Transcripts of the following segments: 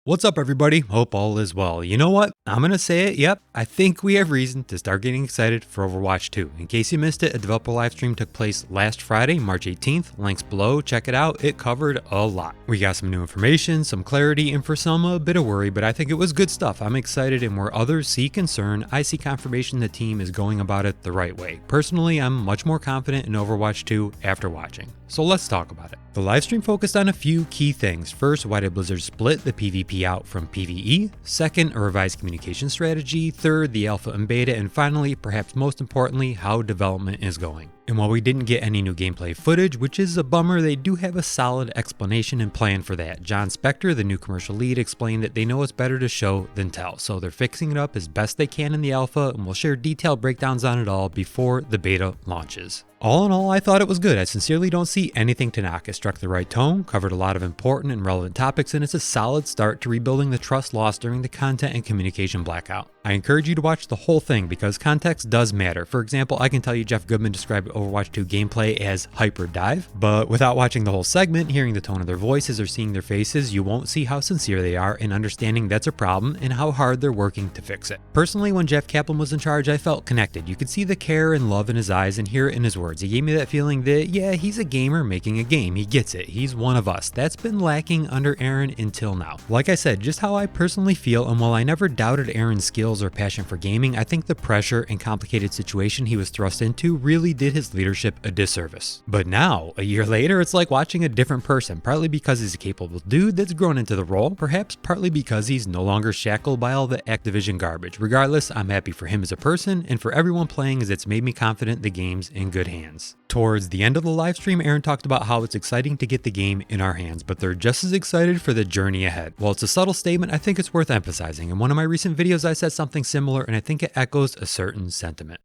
What's up, everybody? Hope all is well. You know what? I'm gonna say it. Yep, I think we have reason to start getting excited for Overwatch 2. In case you missed it, a developer livestream took place last Friday, March 18th. Links below. Check it out. It covered a lot. We got some new information, some clarity, and for some a bit of worry, but I think it was good stuff. I'm excited, and where others see concern, I see confirmation the team is going about it the right way. Personally, I'm much more confident in Overwatch 2 after watching. So let's talk about it. The livestream focused on a few key things. First, why did Blizzard split the PvP out from PvE? Second, a revised communication strategy. Third, the alpha and beta. And finally, perhaps most importantly, how development is going. And while we didn't get any new gameplay footage, which is a bummer, they do have a solid explanation and plan for that. John Spector, the new commercial lead, explained that they know it's better to show than tell, so they're fixing it up as best they can in the alpha, and we'll share detailed breakdowns on it all before the beta launches. All in all, I thought it was good. I sincerely don't see anything to knock. It struck the right tone, covered a lot of important and relevant topics, and it's a solid start to rebuilding the trust lost during the content and communication blackout. I encourage you to watch the whole thing because context does matter. For example, I can tell you Jeff Goodman described Overwatch 2 gameplay as hyper dive, but without watching the whole segment, hearing the tone of their voices, or seeing their faces, you won't see how sincere they are in understanding that's a problem and how hard they're working to fix it. Personally, when Jeff Kaplan was in charge, I felt connected. You could see the care and love in his eyes and hear it in his words. He gave me that feeling that, yeah, he's a gamer making a game. He gets it. He's one of us. That's been lacking under Aaron until now. Like I said, just how I personally feel, and while I never doubted Aaron's skills or passion for gaming, I think the pressure and complicated situation he was thrust into really did his leadership a disservice. But now, a year later, it's like watching a different person, partly because he's a capable dude that's grown into the role, perhaps partly because he's no longer shackled by all the Activision garbage. Regardless, I'm happy for him as a person and for everyone playing, as it's made me confident the game's in good hands. Towards the end of the live stream, Aaron talked about how it's exciting to get the game in our hands, but they're just as excited for the journey ahead. While it's a subtle statement, I think it's worth emphasizing. In one of my recent videos, I said something similar, and I think it echoes a certain sentiment.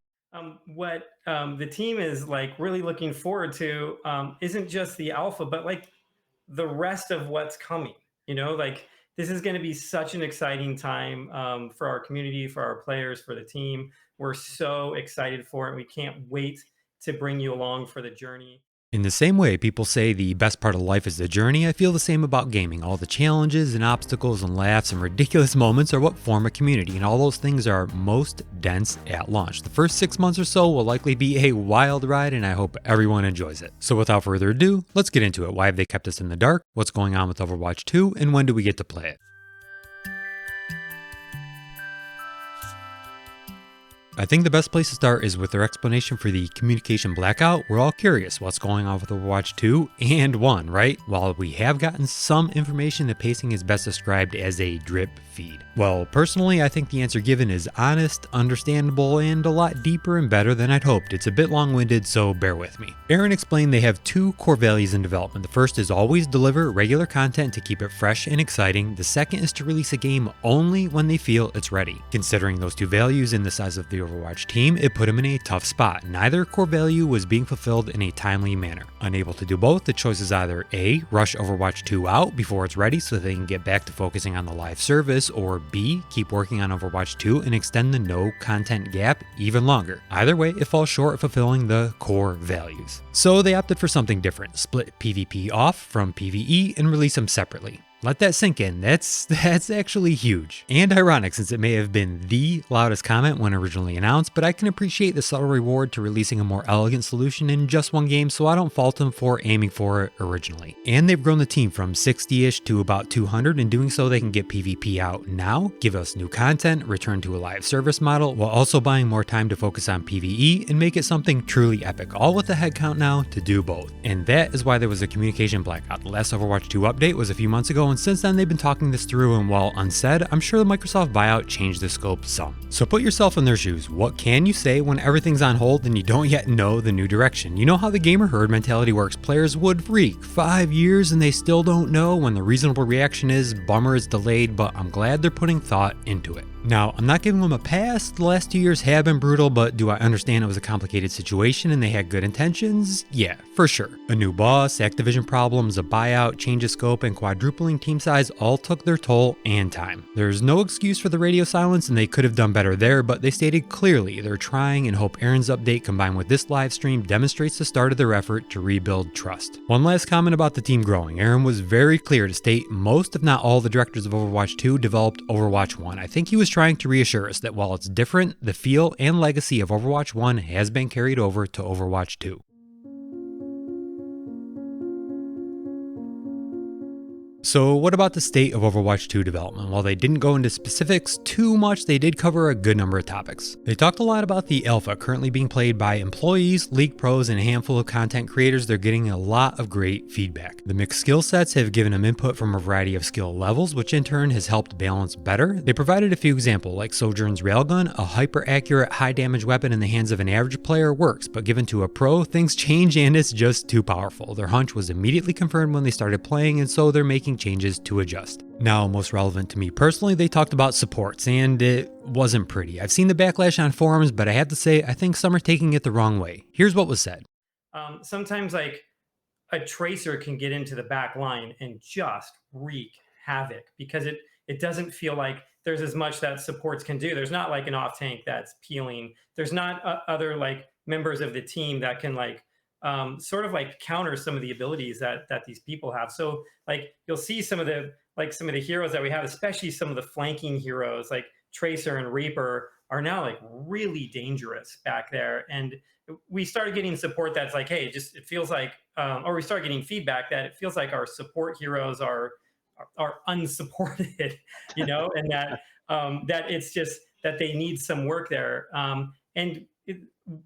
What the team is like really looking forward to isn't just the alpha, but like the rest of what's coming. Like this is going to be such an exciting time for our community, for our players, for the team. We're so excited for it. We can't wait to bring you along for the journey. In the same way people say the best part of life is the journey, I feel the same about gaming. All the challenges and obstacles and laughs and ridiculous moments are what form a community, and all those things are most dense at launch. The first 6 months or so will likely be a wild ride, and I hope everyone enjoys it. So without further ado, let's get into it. Why have they kept us in the dark? What's going on with Overwatch 2? And when do we get to play it? I think the best place to start is with their explanation for the communication blackout. We're all curious what's going on with Overwatch 2 and 1, right? While we have gotten some information, the pacing is best described as a drip feed. Well, personally, I think the answer given is honest, understandable, and a lot deeper and better than I'd hoped. It's a bit long-winded, so bear with me. Aaron explained they have two core values in development. The first is always deliver regular content to keep it fresh and exciting. The second is to release a game only when they feel it's ready. Considering those two values and the size of the Overwatch team, it put him in a tough spot. Neither core value was being fulfilled in a timely manner. Unable to do both, the choice is either A, rush Overwatch 2 out before it's ready so they can get back to focusing on the live service, or B, keep working on Overwatch 2 and extend the no content gap even longer. Either way, it falls short of fulfilling the core values. So they opted for something different, split PvP off from PvE and release them separately. Let that sink in. That's actually huge. And ironic, since it may have been the loudest comment when originally announced, but I can appreciate the subtle reward to releasing a more elegant solution in just one game, so I don't fault them for aiming for it originally. And they've grown the team from 60-ish to about 200, and doing so they can get PvP out now, give us new content, return to a live service model, while also buying more time to focus on PvE and make it something truly epic, all with the headcount now to do both. And that is why there was a communication blackout. The last Overwatch 2 update was a few months ago, and since then they've been talking this through, and while unsaid, I'm sure the Microsoft buyout changed the scope some. So put yourself in their shoes. What can you say when everything's on hold and you don't yet know the new direction? You know how the gamer herd mentality works. Players would freak. 5 years and they still don't know, when the reasonable reaction is, bummer it's delayed, but I'm glad they're putting thought into it. Now, I'm not giving them a pass. The last 2 years have been brutal, but do I understand it was a complicated situation and they had good intentions? Yeah, for sure. A new boss, Activision problems, a buyout, change of scope, and quadrupling and team size all took their toll and time. There's no excuse for the radio silence, and they could have done better there, but they stated clearly they're trying and hope Aaron's update combined with this live stream demonstrates the start of their effort to rebuild trust. One last comment about the team growing. Aaron was very clear to state most, if not all, the directors of Overwatch 2 developed Overwatch 1. I think he was trying to reassure us that while it's different, the feel and legacy of Overwatch 1 has been carried over to Overwatch 2. So what about the state of Overwatch 2 development? While they didn't go into specifics too much, they did cover a good number of topics. They talked a lot about the alpha currently being played by employees, league pros, and a handful of content creators. They're getting a lot of great feedback. The mixed skill sets have given them input from a variety of skill levels, which in turn has helped balance better. They provided a few examples, like Sojourn's Railgun, a hyper-accurate, high-damage weapon in the hands of an average player works, but given to a pro, things change and it's just too powerful. Their hunch was immediately confirmed when they started playing, and so they're making changes to adjust. Now, most relevant to me personally, they talked about supports, and it wasn't pretty. I've seen the backlash on forums, but I have to say, I think some are taking it the wrong way. Here's what was said. Sometimes like a tracer can get into the back line and just wreak havoc because it doesn't feel like there's as much that supports can do. There's not like an off tank that's peeling. There's not other like members of the team that can like sort of like counter some of the abilities that these people have. So like you'll see some of the heroes that we have, especially some of the flanking heroes like Tracer and Reaper are now like really dangerous back there. And we started getting support that's like, hey, it feels like, or we start getting feedback that it feels like our support heroes are unsupported, you know, and that that it's just that they need some work there. And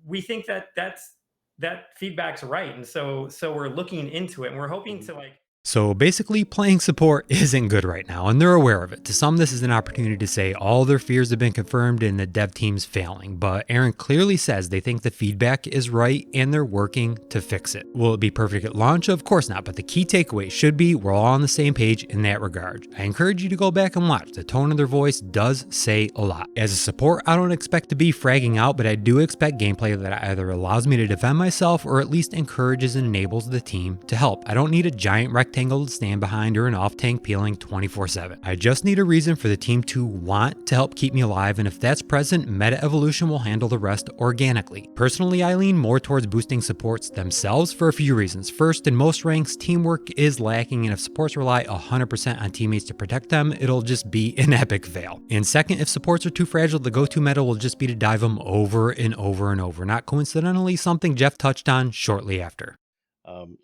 we think that feedback's right, and so we're looking into it, and we're hoping to like. So basically, playing support isn't good right now, and they're aware of it. To some, this is an opportunity to say all their fears have been confirmed and the dev team's failing, but Aaron clearly says they think the feedback is right and they're working to fix it. Will it be perfect at launch? Of course not, but the key takeaway should be we're all on the same page in that regard. I encourage you to go back and watch. The tone of their voice does say a lot. As a support, I don't expect to be fragging out, but I do expect gameplay that either allows me to defend myself or at least encourages and enables the team to help. I don't need a giant rectangle to stand behind or an off tank peeling 24/7. I just need a reason for the team to want to help keep me alive, and if that's present, meta evolution will handle the rest organically. Personally, I lean more towards boosting supports themselves for a few reasons. First, in most ranks, teamwork is lacking, and if supports rely 100% on teammates to protect them, it'll just be an epic fail. And second, if supports are too fragile, the go-to meta will just be to dive them over and over and over. Not coincidentally, something Jeff touched on shortly after.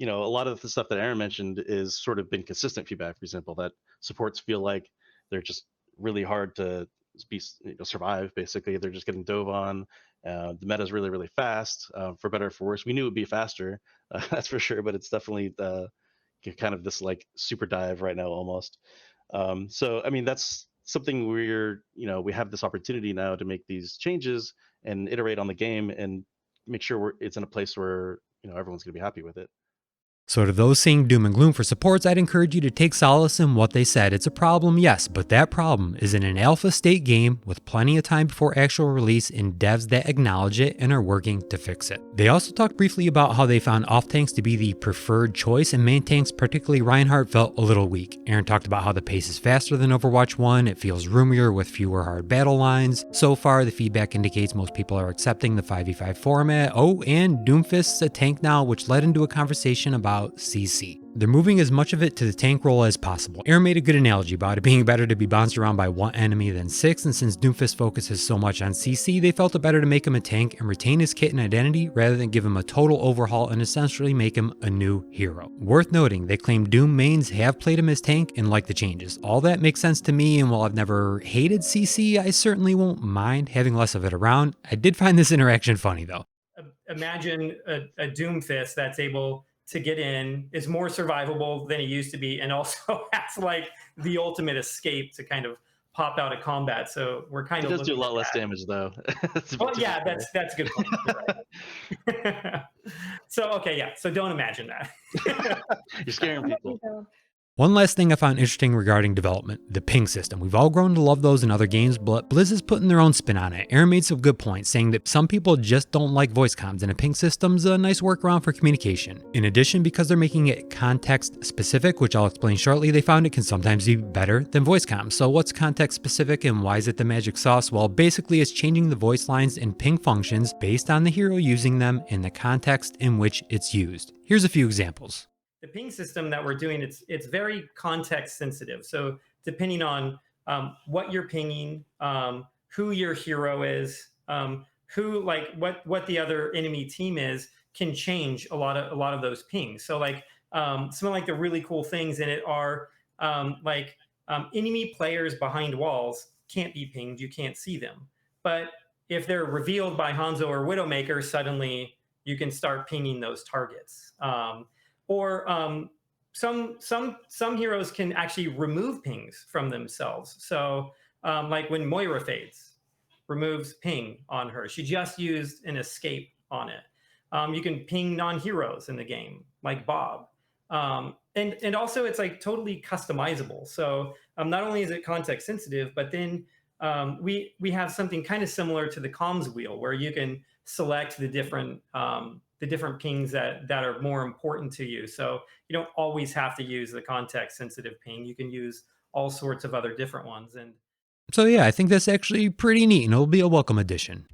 A lot of the stuff that Aaron mentioned is sort of been consistent feedback. For example, that supports feel like they're just really hard to survive. Basically, they're just getting dove on. The meta is really, really fast. For better or for worse, we knew it would be faster, that's for sure. But it's definitely kind of this like super dive right now almost. So I mean, that's something we have this opportunity now to make these changes and iterate on the game and make sure it's in a place where everyone's going to be happy with it. So to those seeing doom and gloom for supports, I'd encourage you to take solace in what they said. It's a problem, yes, but that problem is in an alpha state game with plenty of time before actual release and devs that acknowledge it and are working to fix it. They also talked briefly about how they found off tanks to be the preferred choice, and main tanks, particularly Reinhardt, felt a little weak. Aaron talked about how the pace is faster than Overwatch 1, it feels roomier with fewer hard battle lines. So far, the feedback indicates most people are accepting the 5v5 format. Oh, and Doomfist's a tank now, which led into a conversation about CC. They're moving as much of it to the tank role as possible. Aaron made a good analogy about it being better to be bounced around by one enemy than 6, and since Doomfist focuses so much on CC, they felt it better to make him a tank and retain his kit and identity rather than give him a total overhaul and essentially make him a new hero. Worth noting, they claim Doom mains have played him as tank and like the changes. All that makes sense to me, and while I've never hated CC, I certainly won't mind having less of it around. I did find this interaction funny though. Imagine a Doomfist that's able to get in, is more survivable than he used to be, and also has like the ultimate escape to kind of pop out of combat. So we're kind of does do a lot less damage though. Well, yeah, that's a good point. Right. So okay, yeah. So don't imagine that. You're scaring people. One last thing I found interesting regarding development, the ping system. We've all grown to love those in other games, but Blizz is putting their own spin on it. Aaron made some good points, saying that some people just don't like voice comms, and a ping system's a nice workaround for communication. In addition, because they're making it context specific, which I'll explain shortly, they found it can sometimes be better than voice comms. So what's context specific and why is it the magic sauce? Well, basically it's changing the voice lines and ping functions based on the hero using them in the context in which it's used. Here's a few examples. The ping system that we're doing, it's very context sensitive. So depending on what you're pinging, who your hero is, who like what the other enemy team is, can change a lot of those pings. So like some of like the really cool things in it are enemy players behind walls can't be pinged, you can't see them. But if they're revealed by Hanzo or Widowmaker, suddenly you can start pinging those targets. Or some heroes can actually remove pings from themselves. So like when Moira fades, removes ping on her. She just used an escape on it. You can ping non-heroes in the game, like Bob. And also it's like totally customizable. So not only is it context sensitive, but then we have something kind of similar to the comms wheel where you can select the different pings that are more important to you. So you don't always have to use the context sensitive ping. You can use all sorts of other different ones. And so yeah, I think that's actually pretty neat and it'll be a welcome addition.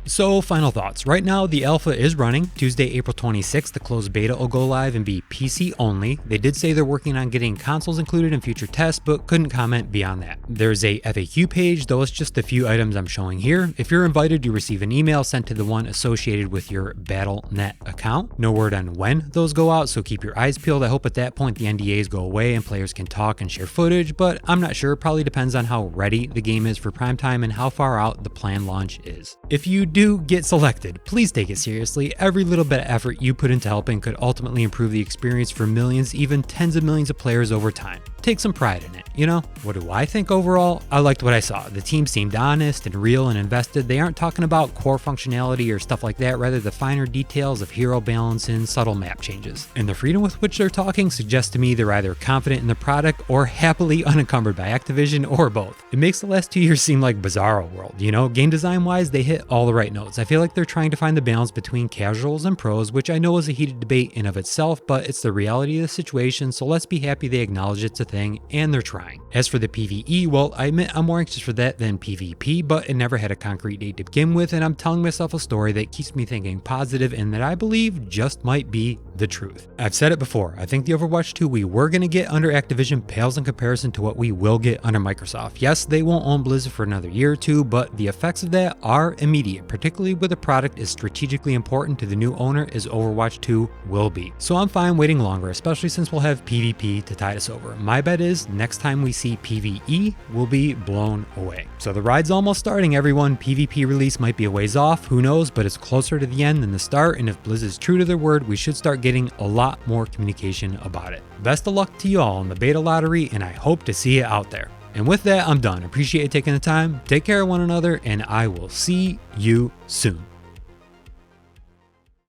So final thoughts. Right now the alpha is running. Tuesday, April 26th, the closed beta will go live and be PC only. They did say they're working on getting consoles included in future tests, but couldn't comment beyond that. There's a FAQ page, though it's just a few items I'm showing here. If you're invited, you receive an email sent to the one associated with your Battle.net account. No word on when those go out, so keep your eyes peeled. I hope at that point the NDAs go away and players can talk and share footage, but I'm not sure. Probably depends on how ready the game is for prime time and how far out the planned launch is. If you do get selected, please take it seriously. Every little bit of effort you put into helping could ultimately improve the experience for millions, even tens of millions of players over time. Take some pride in it, you know? What do I think overall? I liked what I saw. The team seemed honest and real and invested. They aren't talking about core functionality or stuff like that, rather the finer details of hero balance and subtle map changes. And the freedom with which they're talking suggests to me they're either confident in the product or happily unencumbered by Activision, or both. It makes the last 2 years seem like Bizarro World, you know? Game design wise, they hit all the right notes. I feel like they're trying to find the balance between casuals and pros, which I know is a heated debate in of itself, but it's the reality of the situation, so let's be happy they acknowledge it's a thing, and they're trying. As for the PvE, well, I admit I'm more anxious for that than PvP, but it never had a concrete date to begin with, and I'm telling myself a story that keeps me thinking positive and that I believe just might be the truth. I've said it before, I think the Overwatch 2 we were going to get under Activision pales in comparison to what we will get under Microsoft. Yes, they won't own Blizzard for another year or two, but the effects of that are immediate, particularly with a product as strategically important to the new owner as Overwatch 2 will be. So I'm fine waiting longer, especially since we'll have PvP to tide us over. My bet is next time we see PvE, we'll be blown away. So the ride's almost starting, everyone. PvP release might be a ways off, who knows, but it's closer to the end than the start, and if Blizz is true to their word, we should start getting a lot more communication about it. Best of luck to you all in the beta lottery, and I hope to see you out there. And with that, I'm done. Appreciate you taking the time. Take care of one another, and I will see you soon.